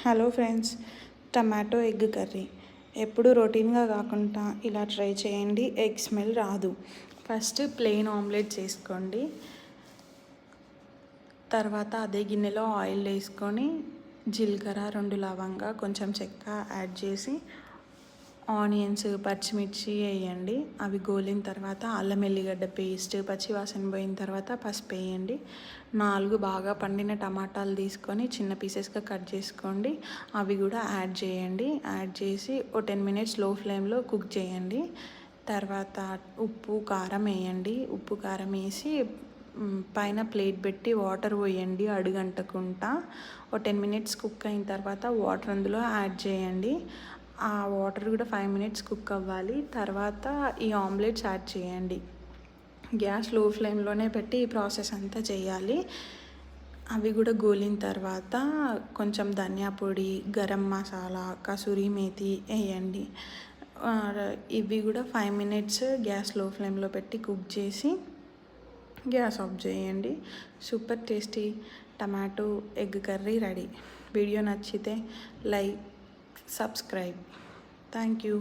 Hello friends, tomato egg curry ఎప్పుడు రొటీన్గా కాకుండా ఇలా ట్రై చేయండి. ఎగ్ స్మెల్ రాదు. ఫస్ట్ ప్లెయిన్ ఆమ్లెట్ చేసుకోండి. తర్వాత అదే గిన్నెలో ఆయిల్ వేసుకొని జీలకర్ర, 2 లవంగా, కొంచెం చెక్క యాడ్ చేసి ఆనియన్స్, పచ్చిమిర్చి వేయండి. అవి గోలిన తర్వాత అల్లం ఎల్లిగడ్డ పేస్ట్, పచ్చివాసన పోయిన తర్వాత పసుపు వేయండి. 4 బాగా పండిన టమాటాలు తీసుకొని చిన్న పీసెస్గా కట్ చేసుకోండి. అవి కూడా యాడ్ చేయండి. యాడ్ చేసి ఓ 10 మినిట్స్ లో ఫ్లేమ్లో కుక్ చేయండి. తర్వాత ఉప్పు, కారం వేయండి. ఉప్పు, కారం వేసి పైన ప్లేట్ పెట్టి వాటర్ పోయండి అడుగంటకుండా. ఓ 10 మినిట్స్ కుక్ అయిన తర్వాత వాటర్ అందులో యాడ్ చేయండి. ఆ వాటర్ కూడా 5 మినిట్స్ కుక్ అవ్వాలి. తర్వాత ఈ ఆమ్లెట్స్ యాడ్ చేయండి. గ్యాస్ లో ఫ్లేమ్లోనే పెట్టి ఈ ప్రాసెస్ అంతా చేయాలి. అవి కూడా గోలిన తర్వాత కొంచెం ధనియా పొడి, గరం మసాలా, కసూరి మేతి వేయండి. ఇవి కూడా 5 మినిట్స్ గ్యాస్ లో ఫ్లేమ్లో పెట్టి కుక్ చేసి గ్యాస్ ఆఫ్ చేయండి. Super tasty tomato egg curry ready. Video నచ్చితే లైక్, subscribe. Thank you.